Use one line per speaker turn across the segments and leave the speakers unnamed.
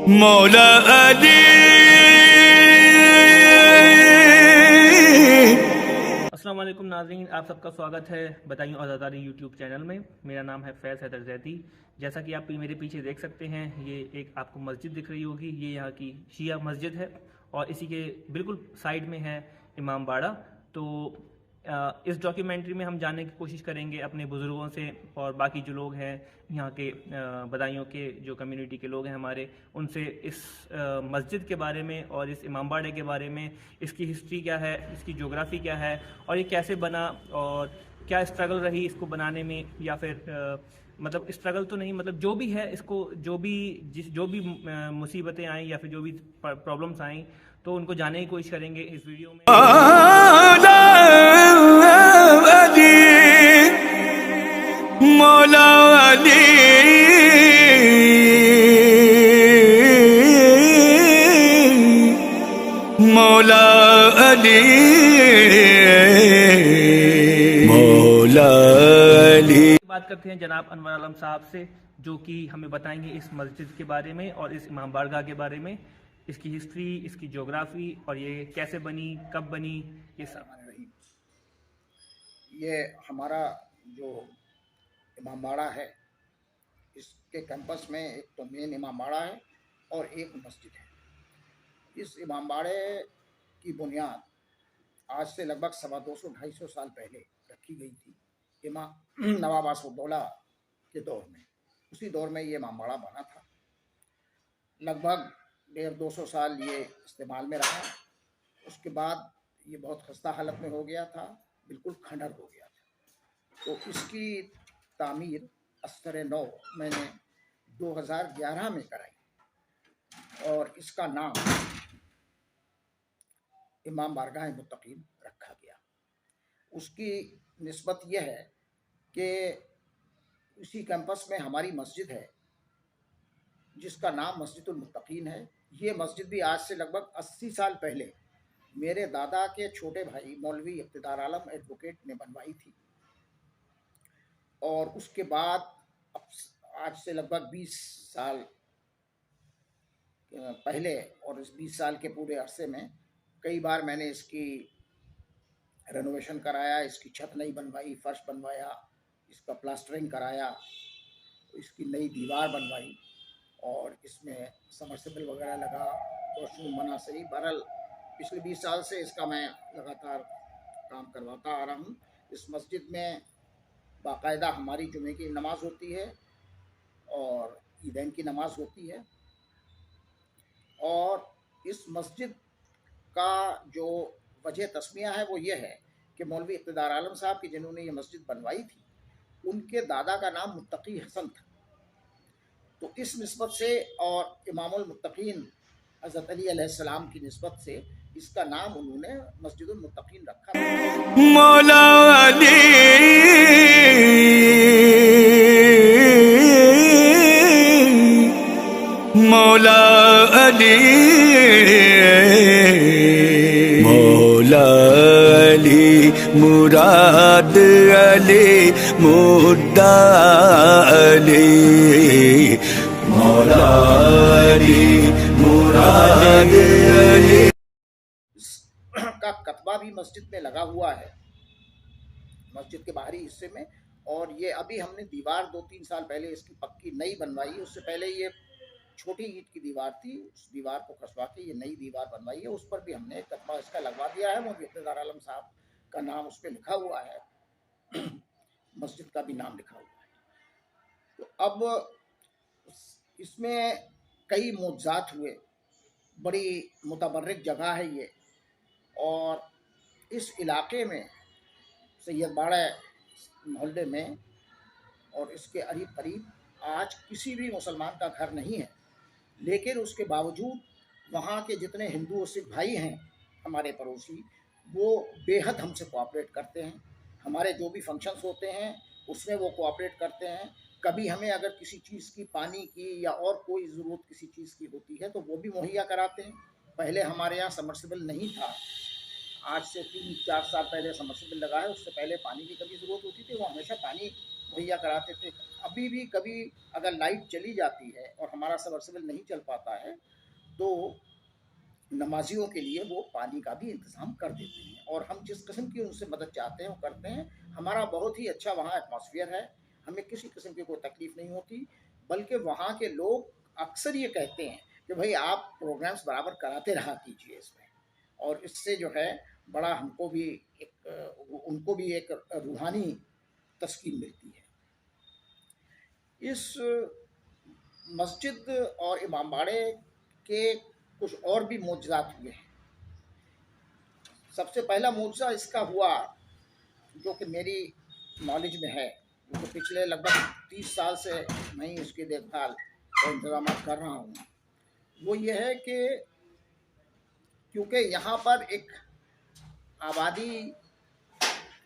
मौला अली।
अस्सलाम वालेकुम नाज़रीन, आप सबका स्वागत है बताइए आज़ादारी यूट्यूब चैनल में। मेरा नाम है फैज़ हैदर जैदी। जैसा कि आप मेरे पीछे देख सकते हैं, ये एक आपको मस्जिद दिख रही होगी। ये यहाँ की शिया मस्जिद है और इसी के बिल्कुल साइड में है इमाम बाड़ा। तो इस डॉक्यूमेंट्री में हम जानने की कोशिश करेंगे अपने बुज़ुर्गों से और बाकी जो लोग हैं यहाँ के बदायूं के जो कम्युनिटी के लोग हैं हमारे, उनसे इस मस्जिद के बारे में और इस इमाम बाड़े के बारे में, इसकी हिस्ट्री क्या है, इसकी ज्योग्राफी क्या है और ये कैसे बना और क्या स्ट्रगल रही इसको बनाने में, या फिर मतलब स्ट्रगल तो नहीं, मतलब जो भी है इसको, जो भी मुसीबतें आई या फिर जो भी प्रॉब्लम्स आई, तो उनको जानने की कोशिश करेंगे इस वीडियो में।
मौला अली, मौला अली, मौला अली।
बात करते हैं जनाब अनवर आलम साहब से, जो कि हमें बताएंगे इस मस्जिद के बारे में और इस इमाम बारगाह के बारे में, इसकी हिस्ट्री, इसकी ज्योग्राफी और ये कैसे बनी, कब बनी, ये सब।
ये हमारा जो इमाम बाड़ा है, इसके कैंपस में एक तो मेन इमाम बाड़ा है और एक मस्जिद है। इस इमाम बाड़े की बुनियाद आज से लगभग 250-250 साल पहले रखी गई थी, इमाम नवाब आसिफउद्दौला के दौर में। उसी दौर में ये इमाम बाड़ा बना था। लगभग 150-200 साल ये इस्तेमाल में रहा। उसके बाद ये बहुत खस्ता हालत में हो गया था, बिल्कुल खंडहर हो गया था। तो इसकी तामीर अस्तर नौ मैंने 2011 में कराई और इसका नाम इमाम बारगाह मुत्तकीन रखा गया। उसकी निस्बत यह है कि उसी कैंपस में हमारी मस्जिद है जिसका नाम मस्जिदुल मुत्तकीन है। ये मस्जिद भी आज से लगभग 80 साल पहले मेरे दादा के छोटे भाई मौलवी इक़्तिदार आलम एडवोकेट ने बनवाई थी और उसके बाद आज से लगभग 20 साल पहले, और इस 20 साल के पूरे अरसे में कई बार मैंने इसकी रेनोवेशन कराया, इसकी छत नई बनवाई, फर्श बनवाया, इसका प्लास्टरिंग कराया, इसकी नई दीवार बनवाई और इसमें समरसेबल वगैरह लगा, वॉशरूम बना। सही बहरहाल पिछले 20 साल से इसका मैं लगातार काम करवाता आ रहा हूँ। इस मस्जिद में बाकायदा हमारी जुमे की नमाज होती है और ईदैन की नमाज होती है। और इस मस्जिद का जो वजह तस्मिया है वो ये है कि मौलवी इक़्तिदार आलम साहब की जिन्होंने ये मस्जिद बनवाई थी, उनके दादा का नाम मुत्तकी हसन था। तो इस निस्बत से और इमामुल मुत्तकीन हज़रत अली अलैहिस्सलाम की निस्बत से इसका नाम उन्होंने मस्जिदुल मुत्तकीन रखा।
मौला अली, मौला अली, मौला अली, मुराद अली, मुद्दा अली, मौला अली, मुराद अली।
का कतबा भी मस्जिद में लगा हुआ है, मस्जिद के बाहरी हिस्से में। और ये अभी हमने दीवार 2-3 साल पहले इसकी पक्की नई बनवाई है। उससे पहले ये छोटी ईंट की दीवार थी, उस दीवार को कसवा के ये नई दीवार बनवाई है। उस पर भी हमने कतबा इसका लगवा दिया है, वो इक़्तिदार आलम साहब का नाम उस पर लिखा हुआ है, मस्जिद का भी नाम लिखा हुआ है। तो अब इसमें कई मुआज़ात हुए, बड़ी मुतबर्रिक जगह है ये। और इस इलाके में सैयद बाड़ा मोहल्ले में और इसके करीब करीब आज किसी भी मुसलमान का घर नहीं है, लेकिन उसके बावजूद वहाँ के जितने हिंदू और सिख भाई हैं हमारे पड़ोसी, वो बेहद हमसे कोऑपरेट करते हैं। हमारे जो भी फंक्शंस होते हैं उसमें वो कोऑपरेट करते हैं। कभी हमें अगर किसी चीज़ की, पानी की या और कोई ज़रूरत किसी चीज़ की होती है तो वो भी मुहैया कराते हैं। पहले हमारे यहाँ सबमर्सिबल नहीं था, आज से 3-4 साल पहले सबमर्सिबल लगा है। उससे पहले पानी की कभी ज़रूरत होती थी, वो हमेशा पानी भैया कराते थे। अभी भी कभी अगर लाइट चली जाती है और हमारा सबमर्सिबल नहीं चल पाता है तो नमाजियों के लिए वो पानी का भी इंतज़ाम कर देते हैं, और हम जिस किस्म की उनसे मदद चाहते हैं वो करते हैं। हमारा बहुत ही अच्छा वहाँ एटमॉस्फेयर है, हमें किसी किस्म की कोई तकलीफ़ नहीं होती, बल्कि वहाँ के लोग अक्सर ये कहते हैं कि भाई आप प्रोग्राम्स बराबर कराते रहा कीजिए इसमें, और इससे जो है बड़ा हमको भी उनको भी एक रूहानी तस्कीन मिलती है। इस मस्जिद और इमामबाड़े के कुछ और भी मोजज़ात हुए हैं। सबसे पहला मोजा इसका हुआ जो कि मेरी नॉलेज में है, तो पिछले लगभग 30 साल से मैं ही उसकी देखभाल और इंतजाम कर रहा हूँ। वो ये है कि क्योंकि यहाँ पर एक आबादी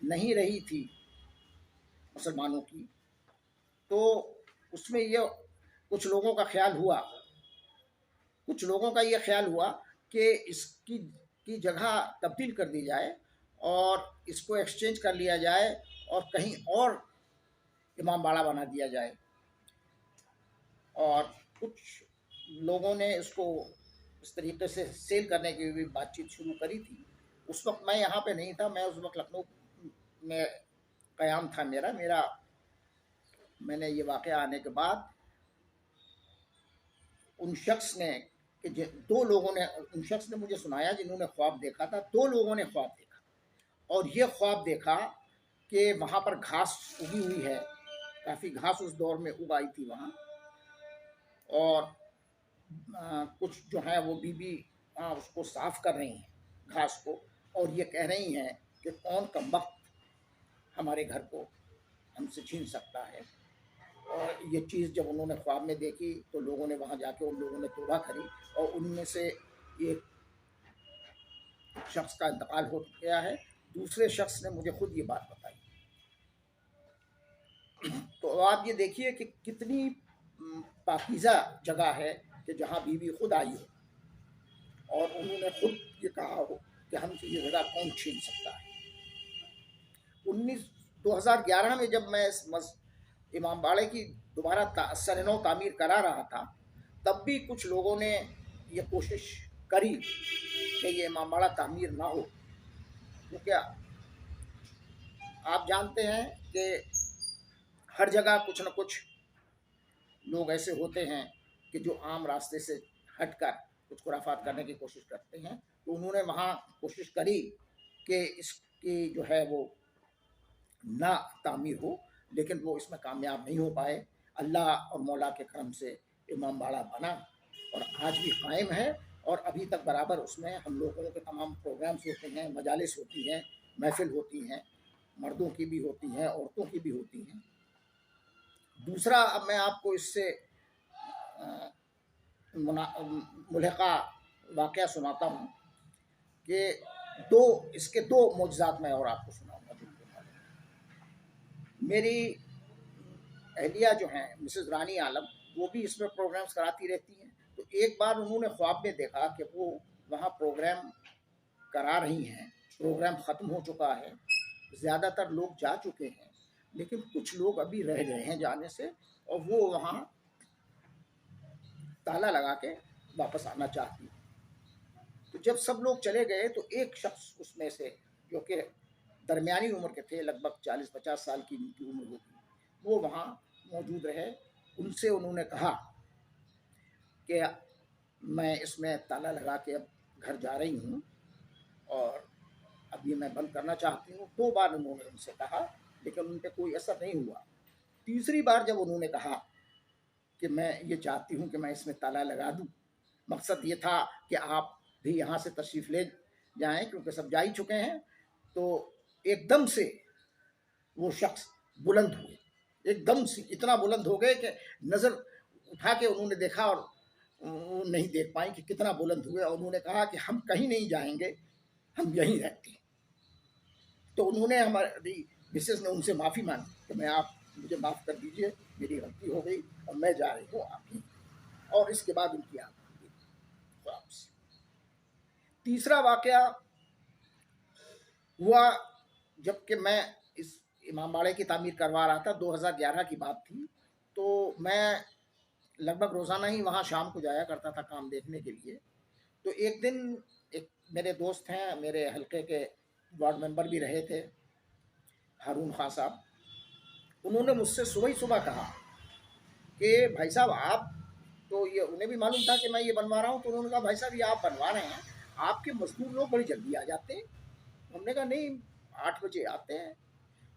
नहीं रही थी मुसलमानों की, तो उसमें ये कुछ लोगों का ख्याल हुआ कि इसकी की जगह तब्दील कर दी जाए और इसको एक्सचेंज कर लिया जाए और कहीं और इमामबाड़ा बना दिया जाए। और कुछ लोगों ने इसको इस तरीके से सेल करने की भी बातचीत शुरू करी थी। उस वक्त मैं यहाँ पे नहीं था, मैं उस वक्त लखनऊ में क़याम था मेरा। मैंने ये वाक़या आने के बाद उन शख्स ने मुझे सुनाया जिन्होंने ख्वाब देखा था। 2 लोगों ने ख्वाब देखा, और ये ख्वाब देखा कि वहाँ पर घास उगी हुई है, काफ़ी घास उस दौर में उग आई थी वहाँ, और कुछ जो है वो बीबी उसको साफ कर रही हैं घास को, और ये कह रही हैं कि कौन कमबख्त हमारे घर को हमसे छीन सकता है। और ये चीज़ जब उन्होंने ख्वाब में देखी तो लोगों ने वहाँ जाके उन लोगों ने तौबा करी, और उनमें से एक शख्स का इंतकाल हो गया है। दूसरे शख्स ने मुझे खुद ये बात बताई। तो आप ये देखिए कि कितनी पाकीज़ा जगह है कि जहाँ बीवी खुद आई हो और उन्होंने खुद ये कहा हो कि हमसे ये जगह कौन छीन सकता है। 2011 में जब मैं इस इमामबाड़े की दोबारा सरनौ तामीर करा रहा था, तब भी कुछ लोगों ने ये कोशिश करी कि ये इमामबाड़ा तामीर ना हो, क्योंकि आप जानते हैं कि हर जगह कुछ न कुछ लोग ऐसे होते हैं कि जो आम रास्ते से हटकर कुछ खुराफात करने की कोशिश करते हैं। तो उन्होंने वहाँ कोशिश करी कि इसकी जो है वो ना तामीर हो, लेकिन वो इसमें कामयाब नहीं हो पाए। अल्लाह और मौला के करम से इमामबाड़ा बना और आज भी कायम है, और अभी तक बराबर उसमें हम लोगों के तमाम प्रोग्राम्स होते हैं, मजालिस होती हैं, महफिल होती हैं, मर्दों की भी होती हैं, औरतों की भी होती हैं। दूसरा, अब मैं आपको इससे मुल्हिका वाक़या सुनाता हूँ कि इसके दो मोजज़ात मैं और आपको सुनाऊँगा। मेरी अहलिया जो हैं मिसेज़ रानी आलम, वो भी इसमें प्रोग्राम्स कराती रहती हैं। तो एक बार उन्होंने ख्वाब में देखा कि वो वहाँ प्रोग्राम करा रही हैं। प्रोग्राम ख़त्म हो चुका है, ज़्यादातर लोग जा चुके हैं, लेकिन कुछ लोग अभी रह गए हैं जाने से, और वो वहाँ ताला लगा के वापस आना चाहती हैं। तो जब सब लोग चले गए तो एक शख्स उसमें से, जो कि दरमियानी उम्र के थे, लगभग 40-50 साल की उनकी उम्र होगी, वो वहाँ मौजूद रहे। उनसे उन्होंने कहा कि मैं इसमें ताला लगा के अब घर जा रही हूँ और अब ये मैं बंद करना चाहती हूँ। 2 बार उन्होंने उनसे कहा, लेकिन उन पर कोई असर नहीं हुआ। तीसरी बार जब उन्होंने कहा कि मैं ये चाहती हूँ कि मैं इसमें ताला लगा दूँ, मकसद ये था कि आप भी यहाँ से तशरीफ़ ले जाएं क्योंकि सब जा ही चुके हैं, तो एकदम से वो शख्स बुलंद हुए। एकदम से इतना बुलंद हो गए कि नज़र उठा के उन्होंने देखा और वो नहीं देख पाई कि कितना बुलंद हुए, और उन्होंने कहा कि हम कहीं नहीं जाएंगे, हम यहीं रहते हैं। तो उन्होंने, हमारी मिसेस ने उनसे माफ़ी मांगी कि मैं आप मुझे माफ़ कर दीजिए, मेरी गलती हो गई और मैं जा रही हूँ आपकी। और इसके बाद उनकी आँख खुल गई। तीसरा वाक़या हुआ जबकि मैं इस इमामबाड़े की तामीर करवा रहा था। 2011 की बात थी। तो मैं लगभग रोज़ाना ही वहाँ शाम को जाया करता था काम देखने के लिए। तो एक दिन एक मेरे दोस्त हैं, मेरे हल्के के वार्ड मेंबर भी रहे थे, हारून खां साहब। उन्होंने मुझसे सुबह ही सुबह कहा कि भाई साहब आप, तो ये उन्हें भी मालूम था कि मैं ये बनवा रहा हूँ। तो उन्होंने कहा भाई साहब ये आप बनवा रहे हैं, आपके मजदूर लोग बड़ी जल्दी आ जाते हैं। हमने कहा नहीं 8 बजे आते हैं।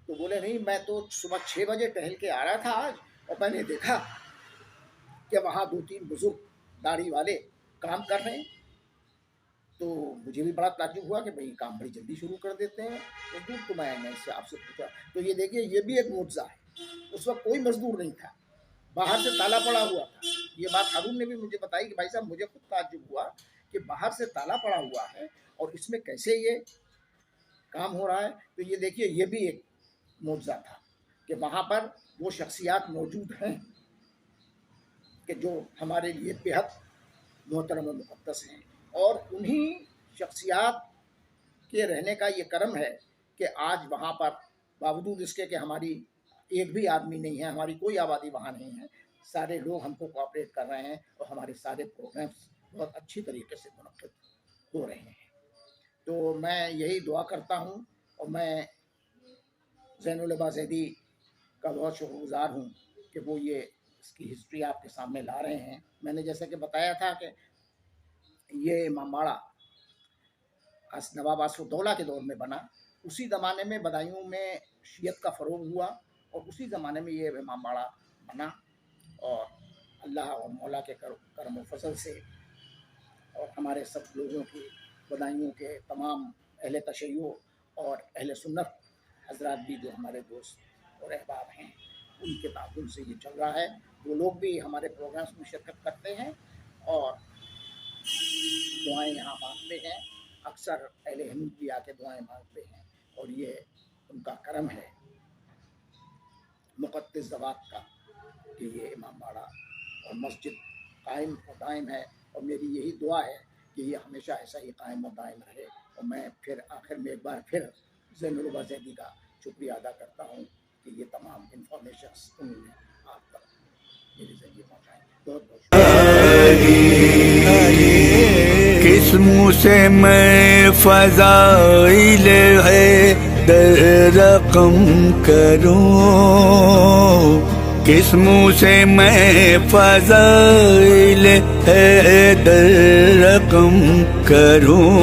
तो बोले नहीं मैं तो सुबह 6 बजे टहल के आ रहा था आज, और मैंने देखा कि वहाँ 2-3 बुजुर्ग दाढ़ी वाले काम कर रहे हैं। तो मुझे भी बड़ा ताज्जुब हुआ कि भाई काम बड़ी जल्दी शुरू कर देते हैं मजदूर। तो मैंने इससे आपसे पूछा, तो ये देखिए ये भी एक मुआवजा है। उस वक्त कोई मजदूर नहीं था, बाहर से ताला पड़ा हुआ था। ये बात हारून ने भी मुझे बताई कि भाई साहब मुझे खुद ताज्जुब हुआ कि बाहर से ताला पड़ा हुआ है और इसमें कैसे ये काम हो रहा है। तो ये देखिए ये भी एक मुआवजा था कि वहाँ पर वो शख्सियात मौजूद हैं कि जो हमारे लिए बेहद मोहतरम और मुक़द्दस हैं। और उन्हीं शख्सियात के रहने का ये करम है कि आज वहाँ पर बावजूद इसके कि हमारी एक भी आदमी नहीं है, हमारी कोई आबादी वहाँ नहीं है, सारे लोग हमको कोऑपरेट कर रहे हैं और हमारे सारे प्रोग्राम्स बहुत अच्छी तरीके से मुनक्किद हो रहे हैं। तो मैं यही दुआ करता हूँ और मैं ज़ैनुल अब्बास ज़ैदी का बहुत शुक्रगुज़ार हूँ कि वो ये इसकी हिस्ट्री आपके सामने ला रहे हैं। मैंने जैसे कि बताया था कि ये इमामबाड़ा नवाब आसफुद्दौला के दौर में बना। उसी ज़माने में बदायूं में शियत का फ़रोग़ हुआ और उसी ज़माने में ये इमामबाड़ा बना। और अल्लाह और मौला के करम फजल से और हमारे सब लोगों की, बदायूं के तमाम अहले तशय्युअ और अहले सुन्नत हजरात भी जो हमारे दोस्त और अहबाब हैं, उनके ताउन से ये चल रहा है। वो लोग भी हमारे प्रोग्राम्स में शिरकत करते हैं और दुआएं यहाँ मांगते हैं। अक्सर अहले हिंद भी आके दुआएं मांगते हैं और ये उनका करम है मुक़द्दस ज़वात का कि ये इमामबाड़ा और मस्जिद कायम और दायम है। और मेरी यही दुआ है कि ये हमेशा ऐसा ही कायम और दायम रहे। और मैं फिर आखिर में एक बार फिर ज़ैनुल अब्बास ज़ैदी का शुक्रिया अदा करता हूँ कि ये तमाम इंफॉर्मेशंस उन्होंने आप तक मेरे ज़रिए पहुँचाएँ। बहुत बहुत
किस मुँह से मैं फ़ज़ाइल है दर रकम करूं, किस मुँह से मैं फ़ज़ाइल है दर रकम करूं,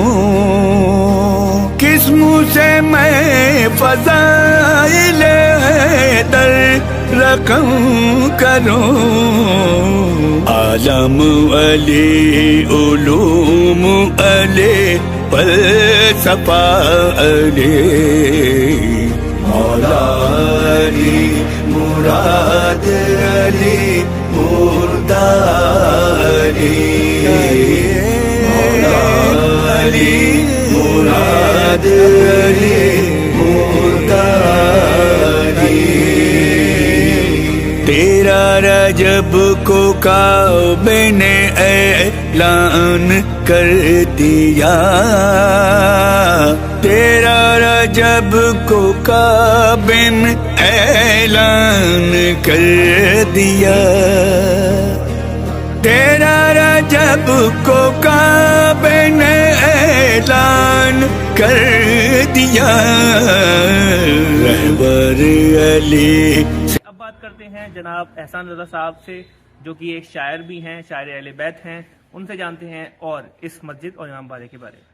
किस मुँह से मैं फ़ज़ाइल है दर रकम करूं। आलम अली उलूम अली फ़लसफ़ा अली, मौला अली मुराद अली मुर्दा अली, मौला अली मुराद अली मुर्दा अली। तेरा रजब को काबे ने ऐलान कर दिया, तेरा रजब को काबे ने ऐलान कर दिया, तेरा रजब को काबे ने ऐलान कर दिया। रहबर अली।
अब बात करते हैं जनाब एहसान रज़ा साहब से, जो कि एक शायर भी हैं, शायर अहले बैत हैं। उनसे जानते हैं और इस मस्जिद और इमामबाड़े के बारे में।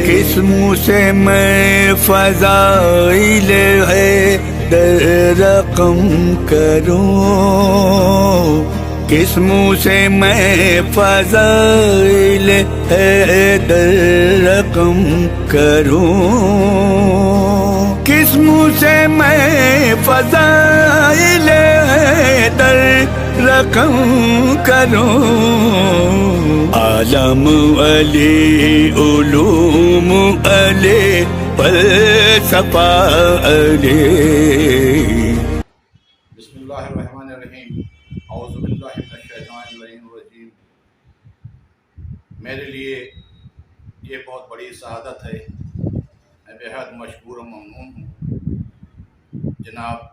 किस मुँह से मैं फ़ज़ाइल है दर रकम करूं, किस मुँह से मैं फ़ज़ाइल है दर रकम करूं, किस मुँह से मैं फ़ज़ाइल है दर रकम करूं। आलम अली उलूम अली फ़लसफ़ा अली।
बिस्मिल्लाहिर्रहमानिर्रहीम, औज़ु बिल्लाहि मिनश्शैतानिर्रजीम। मेरे लिए ये बहुत बड़ी सआदत है, मैं बेहद मशकूर और ममनून हूँ जनाब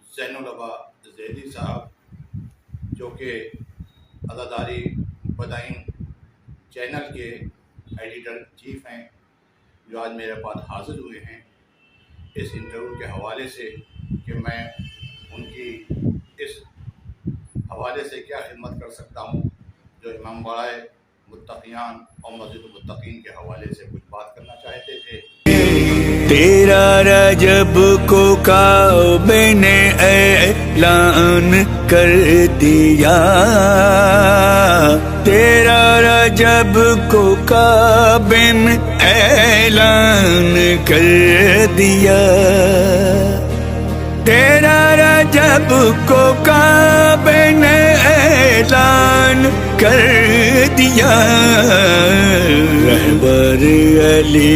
ज़ैनुल अबा ज़ैदी साहब, जो कि अज़ादारी बदायूं चैनल के एडिटर चीफ हैं, जो आज मेरे पास हाज़िर हुए हैं इस इंटरव्यू के हवाले से कि मैं उनकी इस हवाले से क्या खिदमत कर सकता हूँ, जो इमामबाड़ा मुत्तक़ियान और मस्जिद मुत्तक़ीन के हवाले से कुछ बात करना चाहते थे।
तेरा रजब को काबे ने ऐलान कर दिया, तेरा रजब को काबे में ऐलान कर दिया, तेरा रजब को काबे ने ऐलान कर दिया। रहबर अली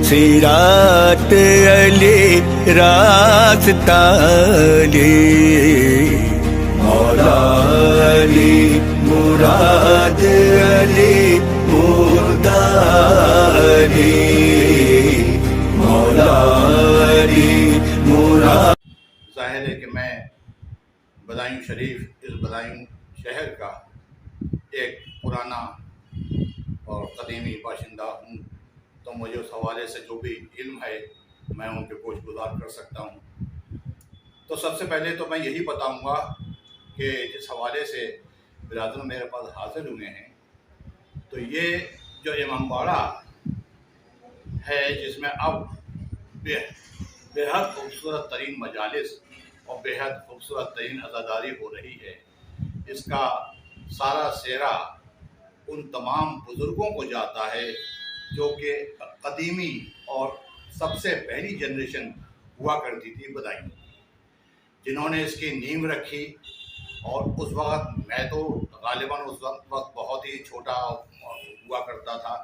सिरात अली रास्ता अली, मौला अली मुराद अली मुर्दा अली, मौला अली मुराद।
जाहिर है कि मैं बदायूं शरीफ, इस बदायूं शहर का एक पुराना और कदीमी बाशिंदा हूँ, तो मुझे उस हवाले से जो भी इल्म है मैं उनके गोश गुजार कर सकता हूँ। तो सबसे पहले तो मैं यही बताऊँगा कि जिस हवाले से बिरादर मेरे पास हाजिर हुए हैं, तो ये जो इमामबाड़ा है जिसमें अब बेहद खूबसूरत तरीन मजालिस और बेहद खूबसूरत तरीन अज़ादारी हो रही है, इसका सारा सेहरा उन तमाम बुज़ुर्गों को जाता है जो कि कदीमी और सबसे पहली जनरेशन हुआ करती थी बदायूं, जिन्होंने इसकी नींव रखी। और उस वक़्त मैं तो गालिबन उस वक्त बहुत ही छोटा हुआ करता था,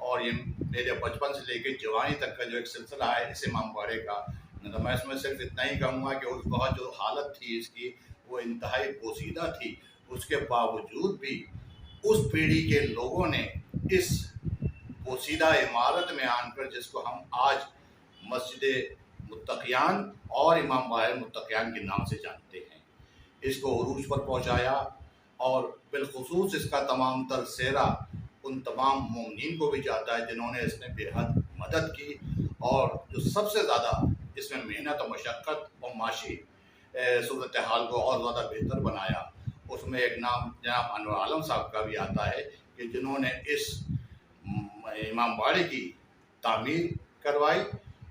और ये मेरे बचपन से लेकर जवानी तक का जो एक सिलसिला है इस इमामबाड़े का, तो मैं इसमें सिर्फ इतना ही कहूँगा कि उस वक्त जो हालत थी इसकी वो इंतहाई पोसीदा थी। उसके बावजूद भी उस पीढ़ी के लोगों ने इस पोसीदा इमारत में आकर, जिसको हम आज मस्जिद मुत्तक़ियान और इमामबाड़ा मुत्तक़ियान के नाम से जानते हैं, इसको उरूज पर पहुँचाया। और बिलखुसूस इसका तमाम तर सेहरा उन तमाम मोमिनीन को भी जाता है जिन्होंने इसमें बेहद मदद की, और जो सबसे ज़्यादा इसमें मेहनत और मशक्क़त और माशी सूरत हाल को और ज़्यादा बेहतर बनाया। उसमें एक नाम जनाब अनवर आलम साहब का भी आता है कि जिन्होंने इस इमामबाड़े की तामीर करवाई,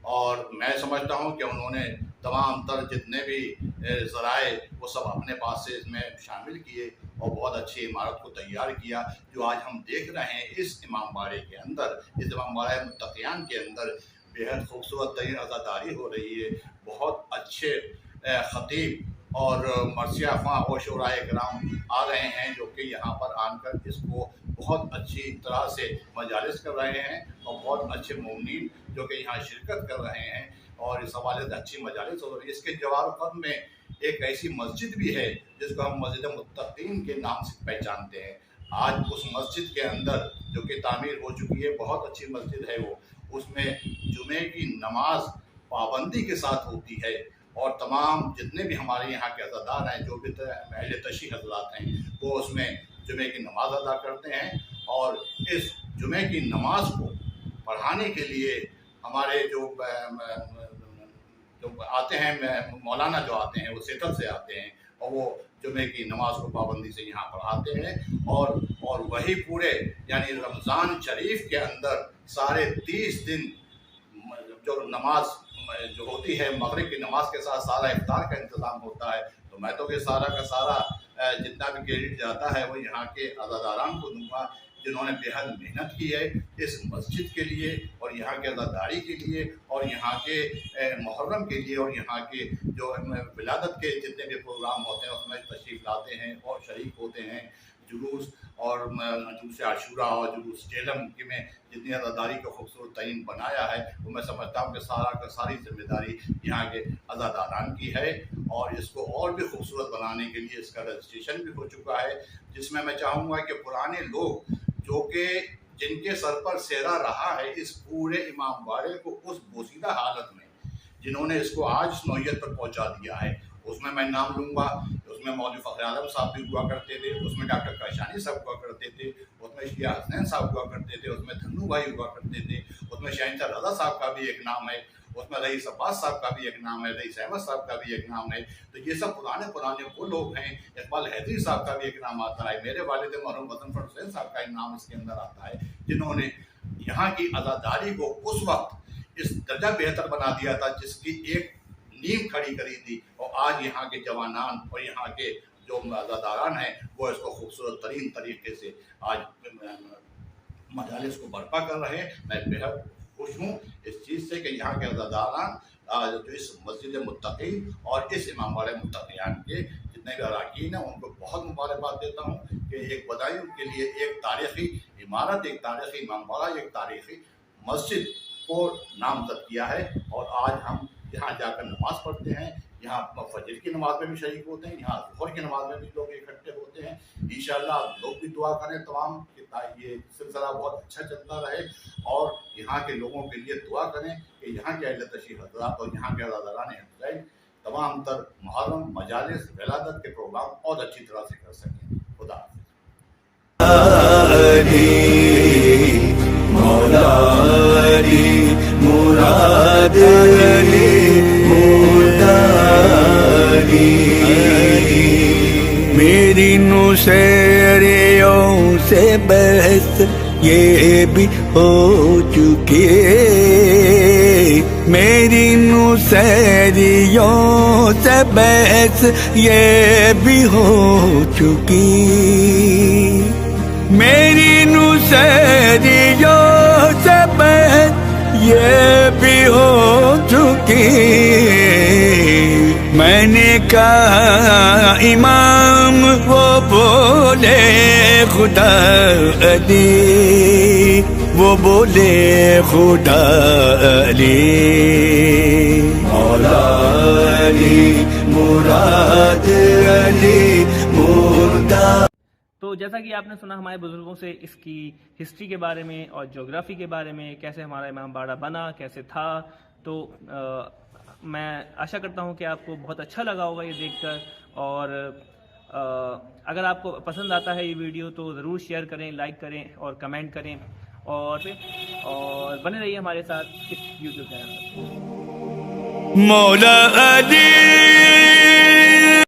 और मैं समझता हूँ कि उन्होंने तमाम तर जितने भी ज़राए वो सब अपने पास से इसमें शामिल किए और बहुत अच्छी इमारत को तैयार किया, जो आज हम देख रहे हैं इस इमामबाड़े के अंदर, इस इमामबाड़ा मुत्तक़ियान के अंदर बेहद खूबसूरत तरीन अज़ादारी हो रही है। बहुत अच्छे ख़तीब और मरसिया ख़्वां और शुराए किराम आ रहे हैं, जो कि यहाँ पर आकर इसको बहुत अच्छी तरह से मजालिस कर रहे हैं, और बहुत अच्छे मोमिनीन जो कि यहाँ शिरकत कर रहे हैं, और इस हवाले से अच्छी मजालिस हो रही है। इसके जवाब कद में एक ऐसी मस्जिद भी है जिसको हम मस्जिद मुत्तक़ीन के नाम से पहचानते हैं। आज उस मस्जिद के अंदर, जो कि तामीर हो चुकी है, बहुत अच्छी मस्जिद है वो, उसमें जुमे की नमाज पाबंदी के साथ होती है, और तमाम जितने भी हमारे यहाँ के अज़ादार हैं, जो भी अहले तशी हज़रात हैं, वो उसमें जुमे की नमाज अदा करते हैं। और इस जुमे की नमाज को पढ़ाने के लिए हमारे जो आते हैं मौलाना जो आते हैं वो सेटल से आते हैं, और वो जुमे की नमाज को पाबंदी से यहाँ पढ़ाते हैं। और वही पूरे यानी रमज़ान शरीफ के अंदर सारे 30 दिन जो नमाज जो होती है, मगरिब की नमाज के साथ सारा इफ्तार का इंतज़ाम होता है। तो मैं तो ये सारा का सारा जितना भी क्रेडिट जाता है वो यहाँ के अज़ादारान को दूंगा, जिन्होंने बेहद मेहनत की है इस मस्जिद के लिए, और यहाँ के अज़ादारी के लिए, और यहाँ के मुहर्रम के लिए, और यहाँ के जो विलादत के जितने भी प्रोग्राम होते हैं उसमें तशरीफ़ लाते हैं और शरीक होते हैं। जुलूस और जुलूस आशूरा और जुलूस जेलम में जितनी अज़ादारी को खूबसूरत तरीन बनाया है, वो मैं समझता हूँ कि सारा का सारी जिम्मेदारी यहाँ के अज़ादारान की है, और इसको और भी खूबसूरत बनाने के लिए इसका रजिस्ट्रेशन भी हो चुका है, जिसमें मैं चाहूँगा कि पुराने लोग जो कि जिनके सर पर सेहरा रहा है इस पूरे इमामबाड़े को उस बोसीदा हालत में जिन्होंने इसको आज इस नौइयत पर पहुंचा दिया है। उसमें मैं नाम लूँगा, उसमें मौलवी फ़खर आलम साहब भी हुआ करते थे, उसमें डॉक्टर काशानी साहब हुआ करते थे, उसमें शिया हसनैन साहब हुआ करते थे, उसमें धन्नू भाई हुआ करते थे, उसमें शहनशाह रज़ा साहब का भी एक नाम है, उसमें रईस अब्बास साहब का भी एक नाम है, रईस अहमद साहब का भी एक नाम है। तो ये सब पुराने वो लोग हैं। इकबाल हैदरी साहब का भी एक नाम आता है, मेरे वालिद मरहूम गज़नफ़र हुसैन साहब का एक नाम इसके अंदर आता है, जिन्होंने यहाँ की आज़ादारी को उस वक्त इस दर्जा बेहतर बना दिया था जिसकी एक नींव खड़ी करी थी। और आज यहाँ के जवानान और यहाँ के जो आज़ादारान हैं वो इसको खूबसूरत तरीन तरीके से आज मजालिस को बर्पा कर रहे हैं। मैं बेहद खुश हूँ इस चीज़ से कि यहाँ के आज़ादारान जो इस मस्जिद मुत्तक़ीन और इस इमामबाड़ा मुत्तक़ियान के जितने भी अरकान हैं उनको बहुत मुबारकबाद देता हूँ कि एक बदायूं के लिए एक तारीख़ी इमारत, एक तारीख़ी इमामबाड़ा, एक तारीख़ी मस्जिद को नामज़द किया है। और आज हम यहाँ जाकर नमाज़ पढ़ते हैं, यहाँ फजर की नमाज में भी शरीक होते हैं, यहाँ ज़ुहर की नमाज में भी लोग इकट्ठे होते हैं। इंशाअल्लाह लोग भी दुआ करें तमाम कि ये सिलसिला बहुत अच्छा चलता रहे और यहाँ के लोगों के लिए दुआ करें कि यहाँ के अहले तशरीफ़ हज़रात और यहाँ के आज़ादारान हुसैन तमाम तर मुहर्रम, मजालिस, विलादत के प्रोग्राम और अच्छी तरह से कर सकें। खुदा
मौला अली मुराद अली मुरादी। मेरी नुसैरियों से बहस ये भी हो चुकी, मेरी नुसैरियों से बहस ये भी हो चुकी, मेरी नुसैरियों से बहस ये भी हो चुकी। मैंने कहा इमाम वो बोले खुदा अली, वो बोले खुदा अली। मौला अली मुराद अली मुर्दा।
तो जैसा कि आपने सुना हमारे बुजुर्गों से इसकी हिस्ट्री के बारे में और ज्योग्राफी के बारे में, कैसे हमारा इमामबाड़ा बना, कैसे था। तो मैं आशा करता हूँ कि आपको बहुत अच्छा लगा होगा ये देखकर। और अगर आपको पसंद आता है ये वीडियो तो ज़रूर शेयर करें, लाइक करें और कमेंट करें और बने रहिए हमारे साथ इस यूट्यूब चैनल पर।
मौला अली